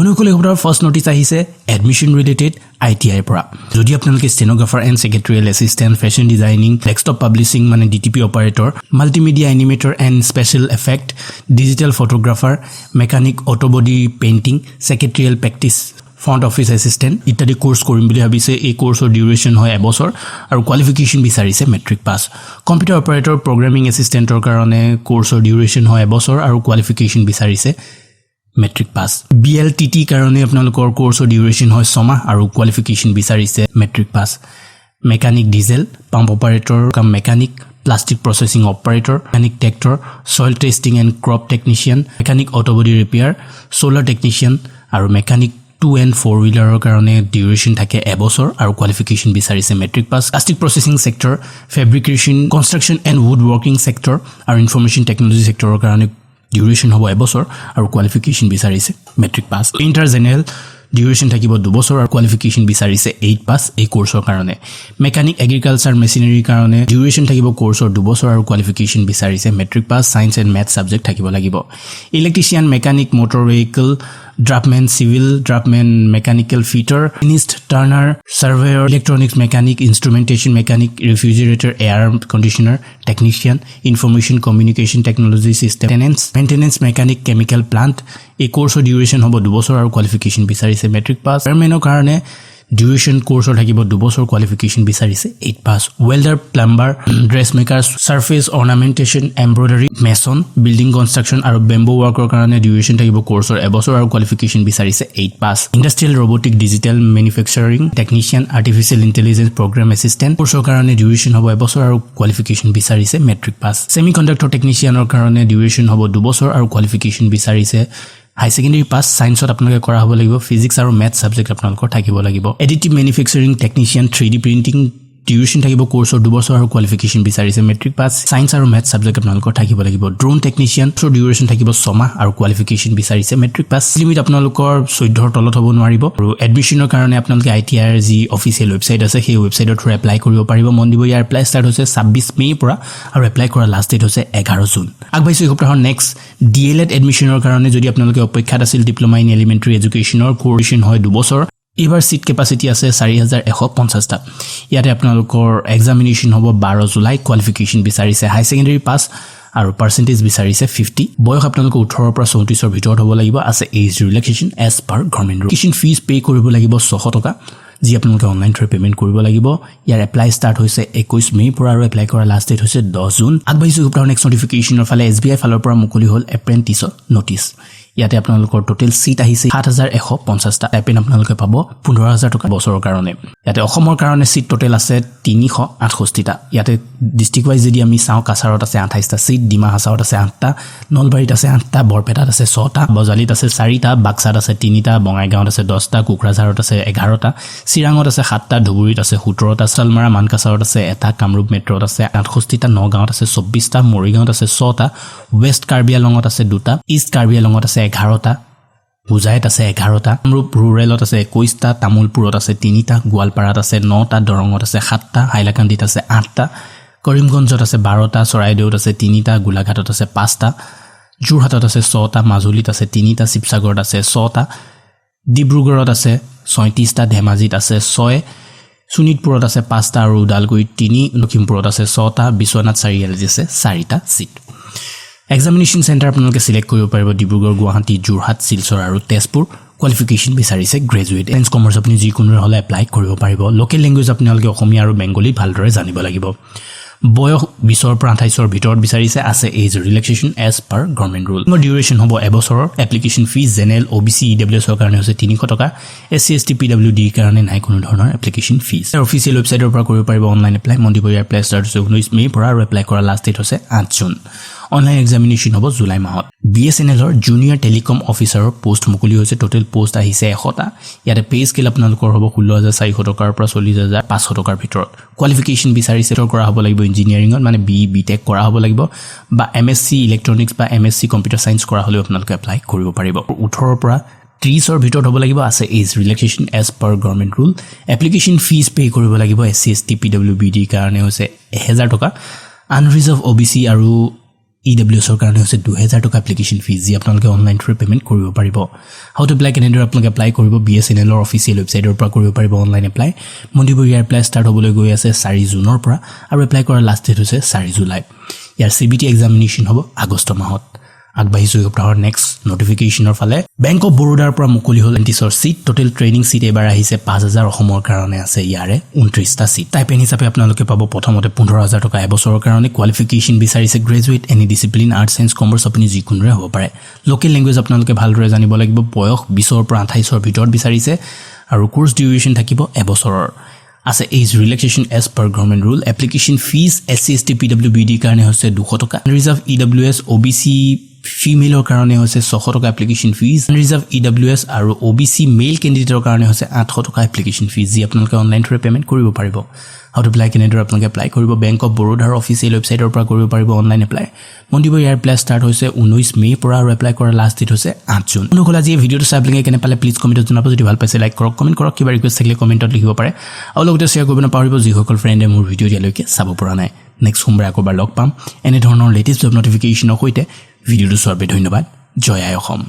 বনুকলে আপোনাৰ first notice আহিছে admission related ITI পৰা যদি আপোনালোকে stenographer and secretarial assistant fashion designing desktop publishing মানে DTP operator multimedia animator and special effect digital photographer mechanic autobody painting secretarial practice front office assistant ইত্যাদি course কৰিম বুলি ভাবিছে এই কোৰ্সৰ ডিউৰেশন হয় এবছৰ আৰু কোৱালিফিকেশন বিচাৰিছে matric pass computer operator programming এসিস্ট্যান্টৰ কাৰণে কোৰ্সৰ ডিউৰেশন হয় এবছৰ আৰু কোৱালিফিকেশন বিচাৰিছে মেট্ৰিক পাস BLTT কাৰণে আপোনালোকৰ কোৰ্সৰ ডিউৰেশন হয় 6 মাহ আৰু কোৱালিফিকেশন বিচাৰিছে matric pass mechanic diesel pump operator কাম mechanic plastic processing operator mechanic tractor soil testing and crop technician mechanic autobody repair solar technician আৰু মেকানিক 2 and 4 wheeler কাৰণে ডিউৰেশন থাকে এবছৰ আৰু কোৱালিফিকেশন বিচাৰিছে matric pass plastic processing sector fabrication construction and wood working sector আৰু information technology সেক্টৰৰ কাৰণে duration হ'ব এবছৰ আৰু কোৱালিফিকেশন বিচাৰিছে matric pass inter general duration থাকিব 2 বছৰ আৰু কোৱালিফিকেশন বিচাৰিছে 8 পাস এই কোৰ্সৰ কাৰণে মেকানিক এগ্ৰিকালচাৰ মেচিনাৰী কাৰণে ডিউৰেশন থাকিব কোৰ্সৰ 2 বছৰ আৰু কোৱালিফিকেশন বিচাৰিছে matric pass science and math subject থাকিব লাগিব electrician mechanic motor vehicle draftsman civil draftsman mechanical fitter ইনিষ্ট turner surveyor electronics mechanic instrumentation mechanic refrigerator air conditioner technician information communication technology system maintenance mechanic chemical plant এই কোৰ্সৰ ডিউৰেশন হ'ব 2 বছৰ আৰু qualification বিচাৰিছে matric pass ফায়াৰমেনৰ কাৰণে ডিউৰেশন কোৰ্সৰ থাকিব 2 বছৰ কোৱালিফিকেশন বিচাৰিছে 8 pass welder plumber dress maker surface ornamentation embroidery mason building construction আৰু বেম্বো ওয়াৰ্কৰ কাৰণে ডিউৰেশন থাকিব কোৰ্সৰ এবছৰ আৰু কোৱালিফিকেশন বিচাৰিছে 8 pass industrial robotic digital manufacturing technician artificial intelligence program assistant কোৰ্সৰ কাৰণে ডিউৰেশন হ'ব এবছৰ আৰু কোৱালিফিকেশন বিচাৰিছে মেট্ৰিক পাস সেমিকণ্ডাক্টৰ টেকনিশিয়ানৰ কাৰণে ডিউৰেশন হ'ব 2 বছৰ আৰু কোৱালিফিকেশন বিচাৰিছে হাই সেকেন্ডাৰী পাস সায়েন্সত আপোনালোকে কৰা হ'ব লাগিব ফিজিক্স আৰু ম্যাথ সাবজেক্ট আপোনালোকৰ থাকিব লাগিব এডিটিভ ম্যানুফেকচাৰিং টেকনিশিয়ান 3D প্ৰিন্টিং ডিউৰেশন থাকিব কোৰ্সৰ 2 বছৰ আৰু কোৱালিফিকেশন বিচাৰিছে মেট্ৰিক পাস সায়েন্স আৰু ম্যাথ সাবজেক্ট আপোনালোকৰ থাকিব লাগিব ড্ৰোন টেকনিশিয়ান ডিউৰেশন থাকিব 6 মাহ আৰু কোৱালিফিকেশন বিচাৰিছে মেট্ৰিক পাস লিমিট আপোনালোকৰ 14 তলত হ'ব নোৱাৰিব আৰু এডমিশনৰ কাৰণে আপোনালোকে ITI ৰ যি অফিচিয়েল ওয়েবসাইট আছে সেই ওয়েবসাইটৰ থ্ৰু এপ্লাই কৰিব পাৰিব মন দিব ইয়াৰ এপ্লাই ষ্টাৰ্ট হৈছে 26 মে পৰা আৰু এপ্লাই কৰা লাষ্ট ডেট হৈছে 11 জুন আগবাইছো সপ্তাহৰ নেক্সট DLED এডমিশনৰ কাৰণে যদি আপোনালোকে অপেক্ষাত আছিল ডিপ্লোমা ইন এলিমেন্টাৰী এডুকেশনৰ কোৰ্সন হয় 2 বছৰ এবাৰ সিট ক্যাপাসিটি আছে 4150 টা ইয়াতে আপোনালোকৰ এক্সামিনেশন হ'ব 12 জুলাই কোৱালিফিকেশন বিচাৰিছে হাই সেকেন্ডাৰী পাস আৰু পাৰ্সেন্টেজ বিচাৰিছে 50 বয়স আপোনালোকৰ 18 পৰা 34 ৰ ভিতৰত হ'ব লাগিব আছে age relaxation age per government rule education fees pay কৰিব লাগিব 600 টকা যি আপোনালোকে অনলাইন থ্ৰু পেমেন্ট কৰিব লাগিব ইয়াৰ এপ্লাই ষ্টাৰ্ট হৈছে 21 মে পৰা আৰু এপ্লাই কৰা লাষ্ট ডেট হৈছে 10 জুন আগবাইছো সপ্তাহৰ নেক্সট নোটিফিকেশনৰ ফালে SBI ফালৰ পৰা মুকলি হ'ল এপ্ৰেন্টিছৰ নোটিছ ইয়াতে আপোনালোকৰ টোটেল সিট আহিছে 7150 টা এপেন আপোনালোকে পাব 15000 টকা বছৰৰ কাৰণে ইয়াতে অসমৰ কাৰণে সিট টোটেল আছে 368 টা ইয়াতে ডিস্ট্ৰিক্ট ওয়াইজ যদি আমি চাও কাছাৰত আছে 28 টা সিট ডিমা হাছাওত আছে 8 টা নলবাৰীত আছে 8 টা বৰপেটাত আছে 6 টা বজালিত আছে 4 টা বাক্সাত আছে 3 টা বঙাইগাঁৱত আছে 10 টা কোকৰাঝাৰত আছে 11 টা চিৰাঙত আছে 7 টা ধুবুৰীত আছে 17 টা সালমাৰা মানকাছাৰত আছে 1 টা কামৰূপ মেট্ৰত আছে 68 টা নগাঁৱত আছে 24 টা মৰিগাঁৱত আছে 6 টা ওয়েষ্ট কাৰ্বি আংলঙত আছে 2 টা ইষ্ট কাৰ্বি আংলঙত আছে 11 টা বুজাইত আছে 11 টা কামৰূপ ৰুৰেলত আছে 21 টা তামুলপুৰত আছে 3 টা গোৱালপাৰাত আছে 9 টা দৰঙত আছে 7 টা হাইলাকান্দিত আছে 8 টা কৰিমগঞ্জত আছে 12 টা চৰাইদেউত আছে 3 টা গোলাঘাটত আছে 5 টা যোৰহাটত আছে 6 টা মাজুলীত আছে 3 টা শিৱসাগৰত আছে 6 টা ডিব্ৰুগড়ত আছে 37 টা ধেমাজিত আছে 6 সুনিতপুৰত আছে 5 টা আৰু উদালগুৰিত 3 লখিমপুৰত আছে 6 টা বিশ্বনাথ চাৰিআলিত আছে 4 টা সিট এক্সামিনেশন সেন্টাৰ আপোনালোকে সিলেক্ট কৰিব পাৰিব ডিব্ৰুগড় গুৱাহাটী যোৰহাট শিলচৰ আৰু তেজপুৰ কোৱালিফিকেশন বিচাৰিছে গ্ৰেজুৱেট সায়েন্স কমাৰ্চ আপুনি যিকোনো হলে এপ্লাই কৰিব পাৰিব লোকেল ল্যাঙ্গুৱেজ আপোনালোকে অসমীয়া আৰু বেংগলী ভালদৰে জানিব লাগিব বয়স 20 পৰা 28 ৰ ভিতৰত বিচাৰিছে আছে age relaxation age per government rule duration হ'ব এবছৰৰ application fees general OBC EWS ৰ কাৰণে হৈছে 300 টকা SC ST PWD কাৰণে নাই কোনো ধৰণৰ এপ্লিকেশন ফিজ অফিচিয়েল ওয়েবসাইটৰ পৰা কৰিব পাৰিব অনলাইন এপ্লাই মন্দিবৰীয়া এপ্লাই ষ্টাৰ্ট হৈছে 19 মে পৰা আৰু এপ্লাই কৰা লাষ্ট ডেট হৈছে 8 জুন অনলাইন এক্সামিনেশন হ'ব জুলাই মাহত BSNL ৰ জুনিয়ৰ টেলিকম অফিচাৰৰ পোষ্ট মুকলি হৈছে টোটেল পোষ্ট আহিছে 100 টা ইয়াতে পে স্কেল আপোনালোকৰ হ'ব 16400 টকাৰ পৰা 40500 টকাৰ ভিতৰত কোৱালিফিকেশন বিচাৰিছে কৰা হ'ব লাগিব ইঞ্জিনিয়াৰিংত মানে BE BTech কৰা হ'ব লাগিব বা MSc ইলেক্ট্ৰনিক্স বা MSc কম্পিউটাৰ সায়েন্স কৰা হ'লে আপোনালোকে এপ্লাই কৰিব পাৰিব 18 পৰা 30 ৰ ভিতৰত হ'ব লাগিব আছে age relaxation age per government rule application fees pay কৰিব লাগিব SC ST PWD কাৰণে হৈছে 1000 টকা আনৰিজাৰ্ভ OBC আৰু EWS ৰ কাৰণে হৈছে 2000 টকা এপ্লিকেশন ফিজ যি আপোনালোকে অনলাইন থ্ৰু পেমেন্ট কৰিব পাৰিব হাউ টু এপ্লাই কেনেদৰে আপোনালোকে এপ্লাই কৰিব BSNL ৰ অফিচিয়েল ৱেবছাইটৰ পৰা কৰিব পাৰিব অনলাইন এপ্লাই মন্দিৰবোৰ ইয়াৰ এপ্লাই ষ্টাৰ্ট হ'বলৈ গৈ আছে 4 জুনৰ পৰা আৰু এপ্লাই কৰাৰ লাষ্ট ডেট হৈছে 4 জুলাই ইয়াৰ CBT এক্সামিনেশ্যন হ'ব আগষ্ট মাহত আগবাঢ়িছো সপ্তাহৰ নেক্সট নটিফিকেশনৰ ফালে বেংক অফ বৰোদাৰ পৰা মুকলি হ'ল 20ৰ সিট টোটেল ট্ৰেইনিং সিট এবাৰ আহিছে 5000 অসমৰ কাৰণে আছে ইয়াৰে 29টা সিট টাইপেন হিচাপে আপোনালোকে পাব প্ৰথমতে 15000 টকা এবছৰৰ কাৰণে কোৱালিফিকেশন বিচাৰিছে graduate any discipline art science commerce আপুনি যিকোনোৰে হ'ব পাৰে লোকেল ল্যাঙ্গুৱেজ আপোনালোকে ভালদৰে জানিব লাগিব বয়স 20ৰ পৰা 28ৰ ভিতৰত বিচাৰিছে আৰু কোৰ্স ডিউৰেচন থাকিব এবছৰৰ আছে age relaxation age per government rule application fees SC/ST PWBD কাৰণে হৈছে 200 টকা ৰিজাৰ্ভ EWS OBC ফিমেলৰ কাৰণে হৈছে 600 টকা এপ্লিকেশন ফিজ ৰিজাৰ্ভ EWS আৰু OBC মেল ক্যান্ডিডেটৰ কাৰণে হৈছে 800 টকা এপ্লিকেশন ফিজ যি আপোনালোকে অনলাইন থ্ৰু পেমেন্ট কৰিব পাৰিব হাউ টু এপ্লাই কেনেদৰে আপোনালোকে এপ্লাই কৰিব বেংক অফ বৰোদাৰ অফিচিয়েল ৱেবছাইটৰ পৰা কৰিব পাৰিব অনলাইন এপ্লাই মন্দিৰবোৰ ইয়াৰ এপ্লাই ষ্টাৰ্ট হৈছে 19 মে পৰা আৰু এপ্লাই কৰাৰ লাষ্ট ডেট হৈছে 8 জুন অনুকলা যি ভিডিঅটো চাই আপোনালোকে কেনে পালে প্লিজ কমেন্টত জনাব যদি ভাল পাইছে লাইক কৰক কমেন্ট কৰক কিবা ৰিকুৱেষ্ট থাকিলে কমেন্টত লিখিব পাৰে আৰু লগতে শেয়াৰ কৰিব নাপাহৰিব যিসকল ফ্ৰেণ্ডে মোৰ ভিডিঅ' দিয়ালৈকে চাব পৰা নাই নেক্সট সোমবাৰে আকৌ লগ পাম এনে ধৰণৰ লেটেষ্ট জব নটিফিকেশনৰ সৈতে ভিডিঅ'টো চোৱাৰ বাবে ধন্যবাদ জয় আই অসম